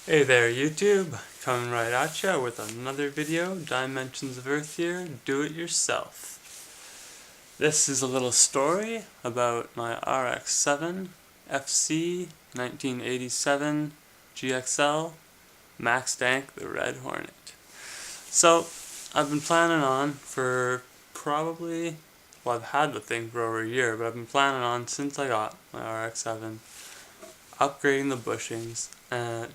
Hey there YouTube, coming right at ya with another video, Dimensions of Earth here, do it yourself. This is a little story about my RX7 FC 1987 GXL Max Tank the Red Hornet. So I've been planning on for probably, well I've had the thing for over a year, but I've been planning on since I got my RX7 upgrading the bushings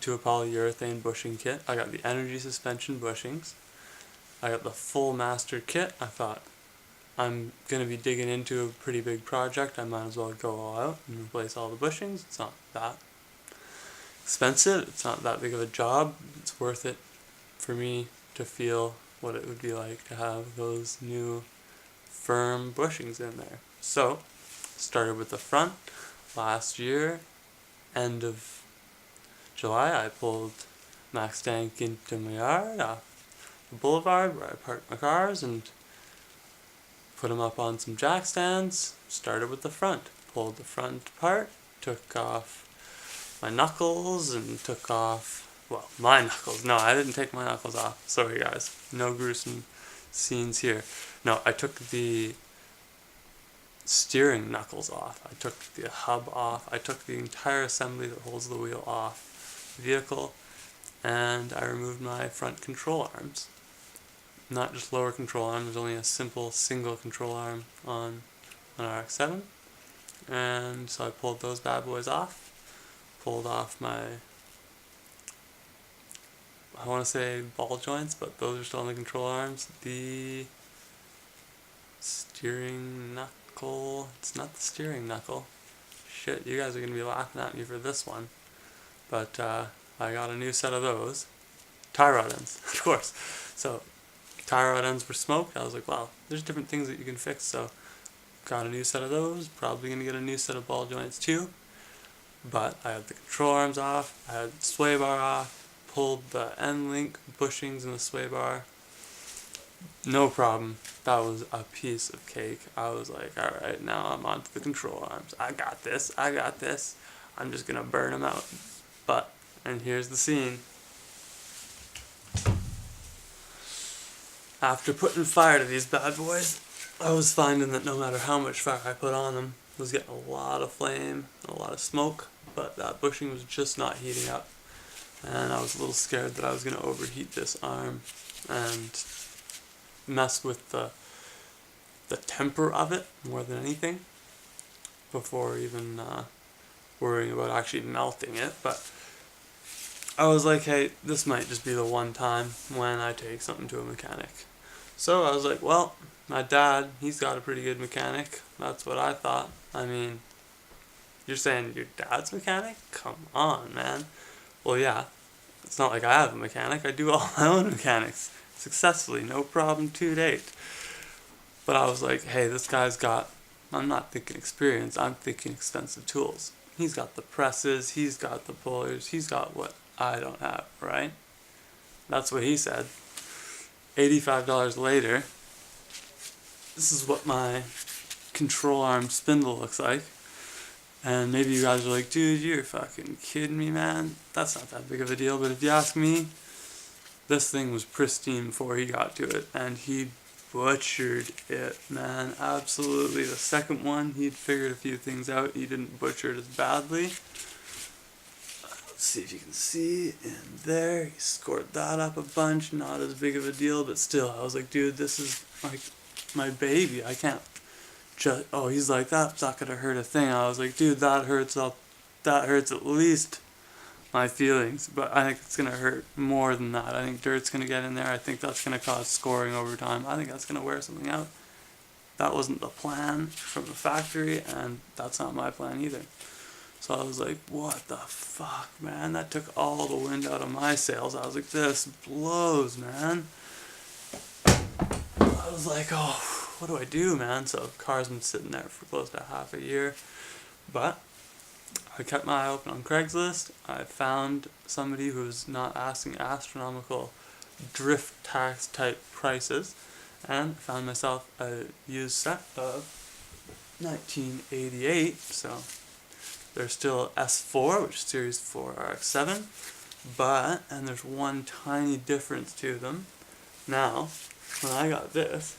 to a polyurethane bushing kit. I got the energy suspension bushings. I got the full master kit. I thought I'm going to be digging into a pretty big project. I might as well go all out and replace all the bushings. It's not that expensive. It's not that big of a job. It's worth it for me to feel what it would be like to have those new firm bushings in there. So, started with the front. Last year, end of July, I pulled Max Tank into my yard off the boulevard where I parked my cars and put them up on some jack stands. Started with the front, pulled the front apart, took off my knuckles and took off, well, my knuckles. No, I didn't take my knuckles off. Sorry guys, no gruesome scenes here. No, I took the steering knuckles off. I took the hub off. I took the entire assembly that holds the wheel off the vehicle, and I removed my front control arms. Not just lower control arm, there's only a simple single control arm on an RX7, and so I pulled those bad boys off, pulled off my, I want to say ball joints, but those are still on the control arms, the steering knuckle, it's not the steering knuckle, shit, you guys are going to be laughing at me for this one, but I got a new set of those, tie rod ends, of course, so tie rod ends were smoked. I was like, wow, there's different things that you can fix, so got a new set of those, probably going to get a new set of ball joints too, but I had the control arms off, I had the sway bar off, pulled the end link bushings in the sway bar, no problem, that was a piece of cake. I was like, alright, now I'm on to the control arms, I got this, I'm just going to burn them out, but, and here's the scene. After putting fire to these bad boys, I was finding that no matter how much fire I put on them, I was getting a lot of flame and a lot of smoke, but that bushing was just not heating up. And I was a little scared that I was going to overheat this arm and mess with the temper of it more than anything before even worrying about actually melting it. But I was like, hey, this might just be the one time when I take something to a mechanic. So I was like, well, my dad, he's got a pretty good mechanic. That's what I thought. I mean, you're saying your dad's mechanic? Come on, man. Well, yeah, it's not like I have a mechanic. I do all my own mechanics successfully, no problem to date. But I was like, hey, this guy's got, I'm not thinking experience, I'm thinking expensive tools. He's got the presses, he's got the pullers, he's got what I don't have, right? That's what he said. $85 later, this is what my control arm spindle looks like. And maybe you guys are like, dude, you're fucking kidding me, man. That's not that big of a deal, but if you ask me, this thing was pristine before he got to it, and he butchered it, man. Absolutely. The second one, he'd figured a few things out. He didn't butcher it as badly. Let's see if you can see in there. He scored that up a bunch. Not as big of a deal, but still, I was like, dude, this is like my baby. I can't just, oh, he's like, that's not gonna hurt a thing. I was like, dude, that hurts at least my feelings, but I think it's gonna hurt more than that. I think dirt's gonna get in there. I think that's gonna cause scoring over time. I think that's gonna wear something out. That wasn't the plan from the factory, and that's not my plan either. So I was like, what the fuck, man? That took all the wind out of my sails. I was like, this blows, man. I was like, oh, what do I do, man? So the car's been sitting there for close to half a year. But I kept my eye open on Craigslist. I found somebody who's not asking astronomical drift tax type prices, and found myself a used set of 1988, so there's still S4, which is Series 4 RX7, But, and there's one tiny difference to them. Now, when I got this,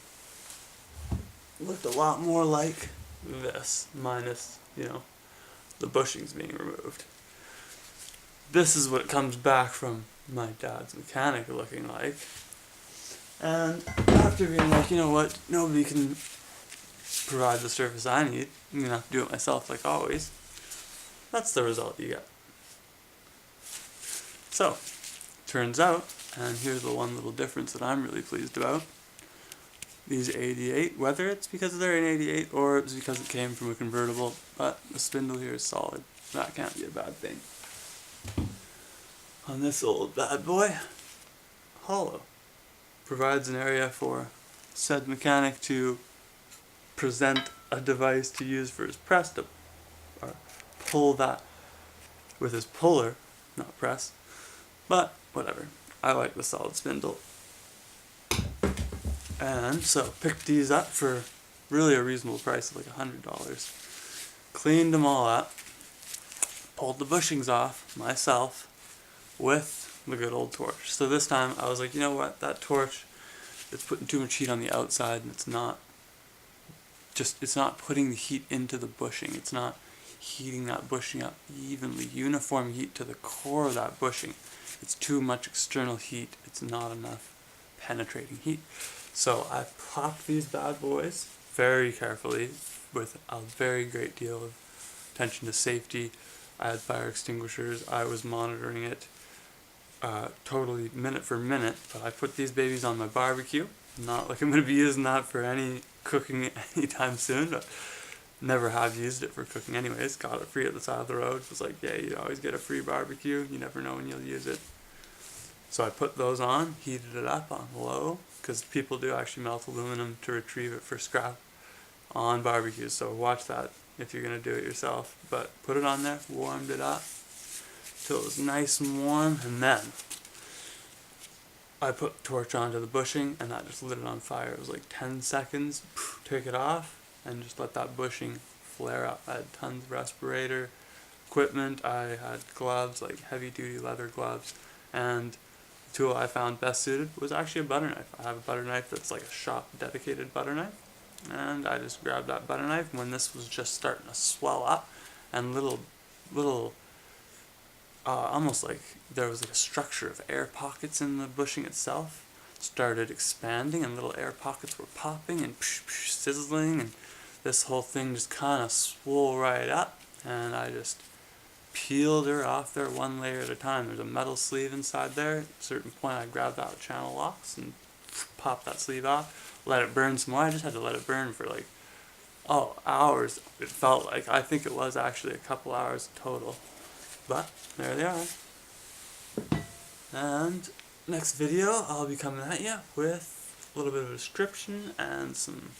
it looked a lot more like this, minus, the bushings being removed. This is what it comes back from my dad's mechanic looking like. And after being like, you know what, nobody can provide the service I need, I'm gonna have to do it myself like always. That's the result you get. So, turns out, and here's the one little difference that I'm really pleased about. These 88, whether it's because they're an 88 or it's because it came from a convertible, but the spindle here is solid. That can't be a bad thing. On this old bad boy, hollow. Provides an area for said mechanic to present a device to use for his press to or pull that with his puller, not press. But whatever. I like the solid spindle. And so picked these up for really a reasonable price of like $100. Cleaned them all up. Pulled the bushings off myself with the good old torch. So this time I was like, you know what, that torch, it's putting too much heat on the outside and it's not putting the heat into the bushing. It's not heating that bushing up evenly, uniform heat to the core of that bushing. It's too much external heat. It's not enough penetrating heat. So I popped these bad boys very carefully with a very great deal of attention to safety. I had fire extinguishers. I was monitoring it totally minute for minute, but I put these babies on my barbecue. Not like I'm going to be using that for any cooking anytime soon, but never have used it for cooking anyways. Got it free at the side of the road. It was like, yeah, you always get a free barbecue. You never know when you'll use it. So I put those on, heated it up on low, because people do actually melt aluminum to retrieve it for scrap on barbecues. So watch that if you're going to do it yourself. But put it on there, warmed it up till it was nice and warm, and then I put the torch onto the bushing and that just lit it on fire. It was like 10 seconds, took it off and just let that bushing flare up. I had tons of respirator equipment, I had gloves, like heavy duty leather gloves, and the tool I found best suited was actually a butter knife. I have a butter knife that's like a shop dedicated butter knife, and I just grabbed that butter knife when this was just starting to swell up and little almost like there was like a structure of air pockets in the bushing itself started expanding and little air pockets were popping and sizzling, and this whole thing just kind of swole right up, and I just peeled her off there one layer at a time. There's a metal sleeve inside there. At a certain point I grabbed that with channel locks and popped that sleeve off, let it burn some more. I just had to let it burn for like hours. It felt like, I think it was actually a couple hours total. But there they are. And next video I'll be coming at you with a little bit of a description and some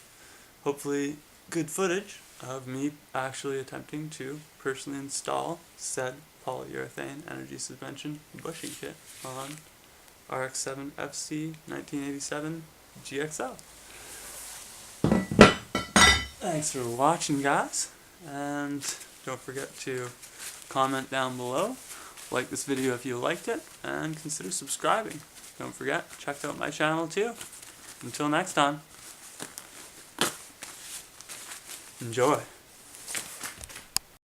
hopefully good footage of me actually attempting to personally install said polyurethane energy suspension bushing kit on RX7 FC 1987 GXL. Thanks for watching, guys, and don't forget to comment down below, like this video if you liked it, and consider subscribing. Don't forget, check out my channel too. Until next time, enjoy.